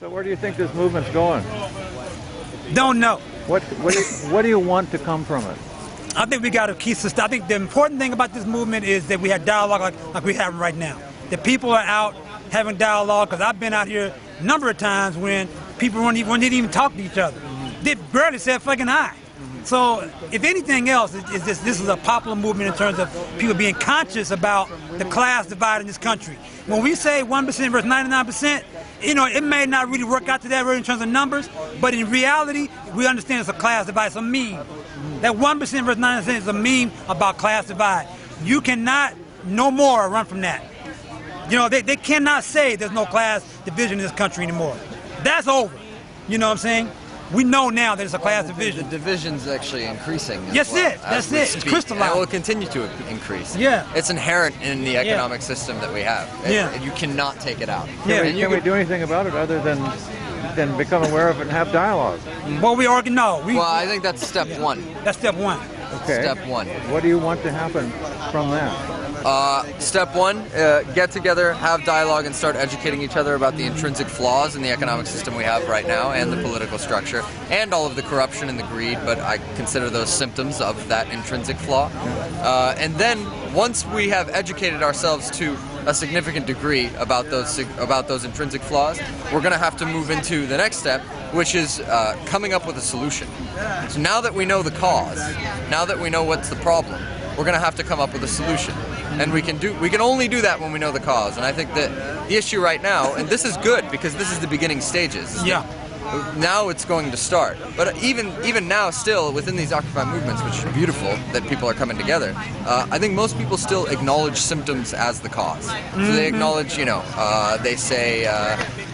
So where do you think this movement's going? Don't know. What do you want to come from it? I think we got to keep I think the important thing about this movement is that we have dialogue like we're having right now. That people are out having dialogue, because I've been out here a number of times when people didn't even talk to each other. They barely said fucking hi. So if anything else, this is a popular movement in terms of people being conscious about the class divide in this country. When we say 1% versus 99%, you know, it may not really work out to that in terms of numbers, but in reality, we understand it's a class divide. It's a meme. That 1% versus 99% is a meme about class divide. You cannot no more run from that. You know, they cannot say there's no class division in this country anymore. That's over. You know what I'm saying? We know now there's a class division. The division's actually increasing. Yes, that's it. It's crystallized. And it will continue to increase. Yeah. It's inherent in the economic system that we have. You cannot take it out. Can we do anything about it other than become aware of it and have dialogue? Well, we already know. Well, I think that's step one. That's step one. Okay. Step one. What do you want to happen from that? Step one, get together, have dialogue, and start educating each other about the intrinsic flaws in the economic system we have right now, and the political structure, and all of the corruption and the greed, but I consider those symptoms of that intrinsic flaw. And then, once we have educated ourselves to a significant degree about those intrinsic flaws, we're going to have to move into the next step, which is coming up with a solution. So now that we know the cause, now that we know what's the problem, we're going to have to come up with a solution. And we can only do that when we know the cause. And I think that the issue right now, and this is good because this is the beginning stages. Yeah. Now it's going to start. But even now, still, within these Occupy movements, which are beautiful that people are coming together, I think most people still acknowledge symptoms as the cause. So they acknowledge, you know, they say,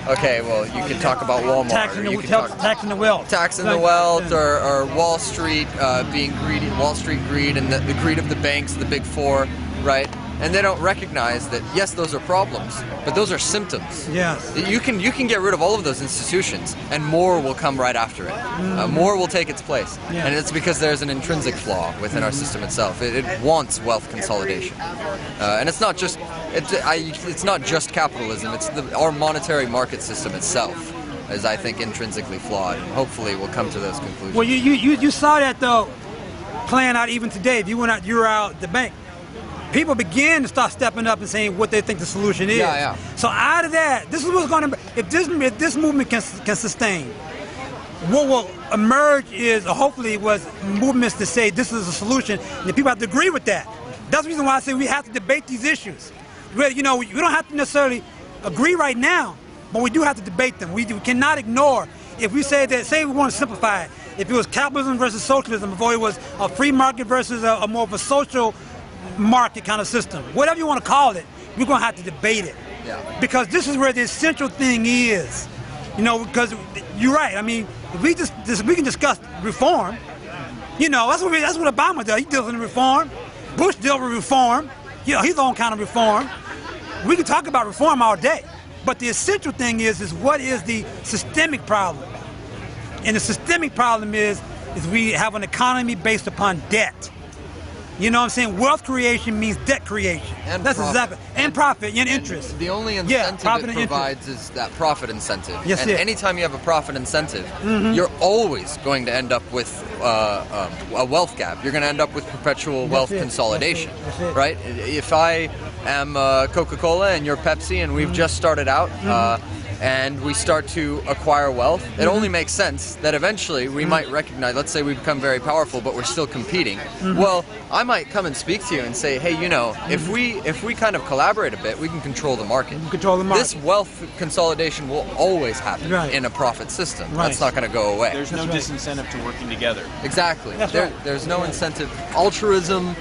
okay, well, you can talk about Walmart. Taxing the wealth. Taxing the wealth, or Wall Street being greedy, Wall Street greed, and the greed of the banks, the big four, right? And they don't recognize that, yes, those are problems, but those are symptoms. Yes. You can get rid of all of those institutions, and more will come right after it. More will take its place. Yeah. And it's because there's an intrinsic flaw within our system itself. It wants wealth consolidation. And it's not just capitalism, it's our monetary market system itself is, I think, intrinsically flawed. And hopefully we'll come to those conclusions. Well, you saw that, though, playing out even today. If you went out, you were out at the bank. People begin to start stepping up and saying what they think the solution is. Yeah. So out of that, this is what's going to, if this movement can sustain, what will emerge is, or hopefully was movements to say this is a solution, and the people have to agree with that. That's the reason why I say we have to debate these issues. You know, we don't have to necessarily agree right now, but we do have to debate them. We cannot ignore, if we say that, say we want to simplify it, if it was capitalism versus socialism, before it was a free market versus a more of a social market kind of system, whatever you want to call it, we're going to have to debate it. Yeah. Because this is where the essential thing is. You know, because you're right. I mean, if we can discuss reform, you know, that's what Obama does. He deals with reform. Bush dealt with reform. You know, his own kind of reform. We can talk about reform all day. But the essential thing is what is the systemic problem? And the systemic problem is we have an economy based upon debt. You know what I'm saying? Wealth creation means debt creation. And that's profit. Exactly. And profit and interest. The only incentive it provides is that profit incentive. Yes, and anytime you have a profit incentive, you're always going to end up with a wealth gap. You're going to end up with perpetual wealth consolidation, right? If I am Coca-Cola and you're Pepsi and we've just started out, and we start to acquire wealth, it only makes sense that eventually we might recognize, let's say we become very powerful but we're still competing. Well, I might come and speak to you and say, hey, you know, if we kind of collaborate a bit, we can control the market. This wealth consolidation will always happen in a profit system. That's not going to go away. There's no disincentive to working together. Exactly. There's no incentive. Altruism,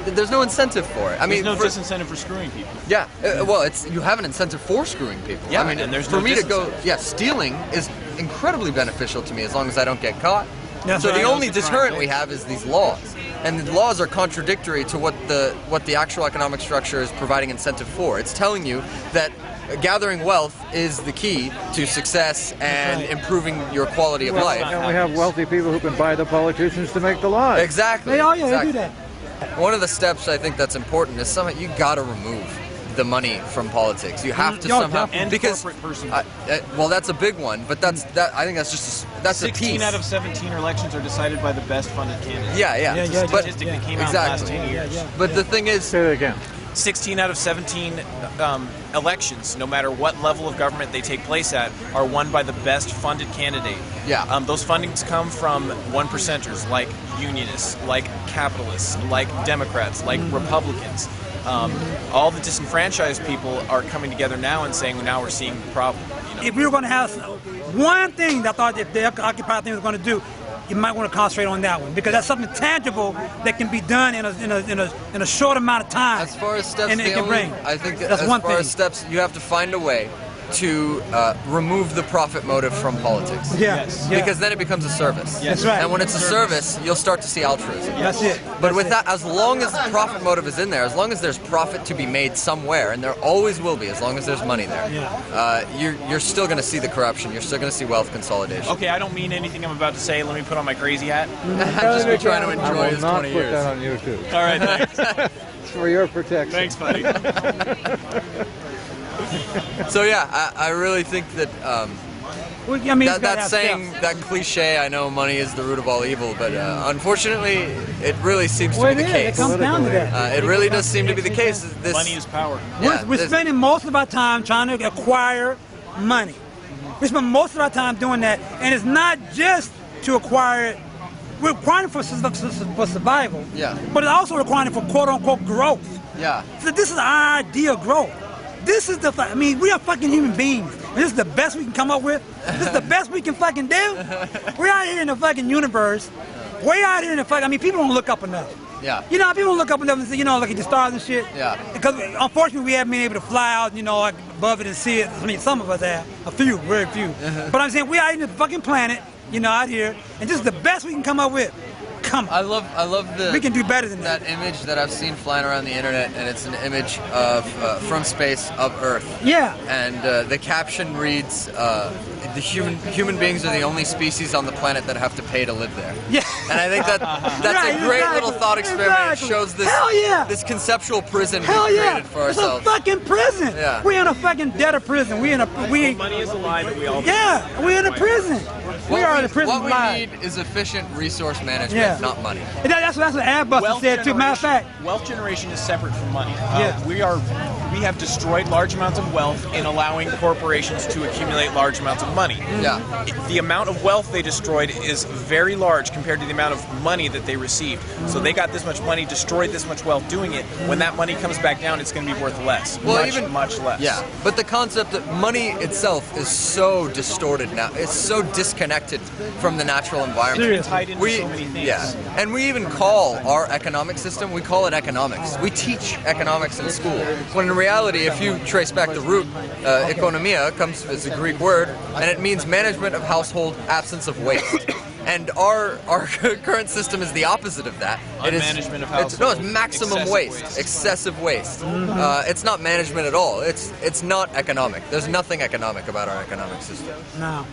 there's no incentive for it. I mean, there's no disincentive for screwing people. Yeah, well, you have an incentive for screwing people. Yeah, I mean, and there's for me to go, stealing is incredibly beneficial to me as long as I don't get caught. So the only deterrent we have is these laws, and the laws are contradictory to what the actual economic structure is providing incentive for. It's telling you that gathering wealth is the key to success and improving your quality of life. And we have wealthy people who can buy the politicians to make the laws. Exactly. They do that. One of the steps I think that's important is you got to remove the money from politics. You have to Yeah, somehow and because corporate person. well, that's a big one, but I think that's just that's a 16 piece. out of 17 elections are decided by the best funded candidate. Yeah. Yeah, But Statistic that came out in the last 10 years. But the thing is, Say that again. 16 out of 17 elections, no matter what level of government they take place at, are won by the best funded candidate. Yeah. Those fundings come from one percenters, like unionists, like capitalists, like Democrats, like Republicans. All the disenfranchised people are coming together now and saying, now we're seeing the problem. You know? If we were going to have one thing that I thought if the Occupy thing was going to do, you might want to concentrate on that one because that's something tangible that can be done in a short amount of time. as far as steps, and it can bring. I think That's as one far thing. as steps, you have to find a way to remove the profit motive from politics. Yes. Because Because then it becomes a service. That's right. And when it's a service, you'll start to see altruism. That's it. But with that, as long as the profit motive is in there, as long as there's profit to be made somewhere, and there always will be, as long as there's money there, you're still going to see the corruption. You're still going to see wealth consolidation. Okay, I don't mean anything I'm about to say. Let me put on my crazy hat. Just be trying to I enjoy will his not 20 put years. that on YouTube. All right, thanks. It's for your protection. Thanks, buddy. So yeah, I really think that Well, I mean, it's gotta that have saying, steps. that cliche, I know money is the root of all evil, but unfortunately, it really seems to Well, be it the is. case. It comes down to that. It really does seem to be the case. This, Money is power. yeah, We're this- spending most of our time trying to acquire money. We spend most of our time doing that, and it's not just to acquire it. We're acquiring it for survival, Yeah. but it's also acquiring it for quote-unquote growth. yeah. So this is our idea of growth. This is I mean, we are fucking human beings. And this is the best we can come up with. This is the best we can fucking do. We're out here in the fucking universe. Way out here in the fucking, I mean, people don't look up enough. Yeah. You know, people don't look up enough and say, you know, look at the stars and shit. Yeah. Because unfortunately we haven't been able to fly out, you know, like above it and see it. I mean, some of us have. A few, very few. But I'm saying we're out in the fucking planet, you know, out here. And this is the best we can come up with. Come I on. love the. We can do better than that. That image that I've seen flying around the internet, and it's an image of from space of Earth. Yeah. And the caption reads, "The human beings are the only species on the planet that have to pay to live there." Yeah. And I think that's Right, a great exactly, little thought experiment. exactly. It shows this Hell yeah. this conceptual prison Hell we've yeah. created for It's ourselves. a fucking prison. Yeah. We're in a fucking debtor prison. We're Money is alive, and we all. yeah, we're in a prison. We are in a prison What we live. need is efficient resource management, Yeah. not money. And that's what Adbuster said too. Matter of fact, Wealth generation is separate from money. Yeah. We have destroyed large amounts of wealth in allowing corporations to accumulate large amounts of money. Yeah. The amount of wealth they destroyed is very large compared to the amount of money that they received. So they got this much money, destroyed this much wealth doing it. When that money comes back down, it's going to be worth less. Well, much less. Yeah, but the concept that money itself is so distorted now. It's so disconnected from the natural environment. Seriously. Tied into so many things. Yeah, and we even call our economic system, we call it economics. We teach economics in school. When in reality, if you trace back the root, economia comes as a Greek word, and it means management of household, absence of waste. And our current system is the opposite of that. Unmanagement of household. It's maximum Excessive waste, waste. excessive waste. It's not management at all. It's not economic. There's nothing economic about our economic system. no.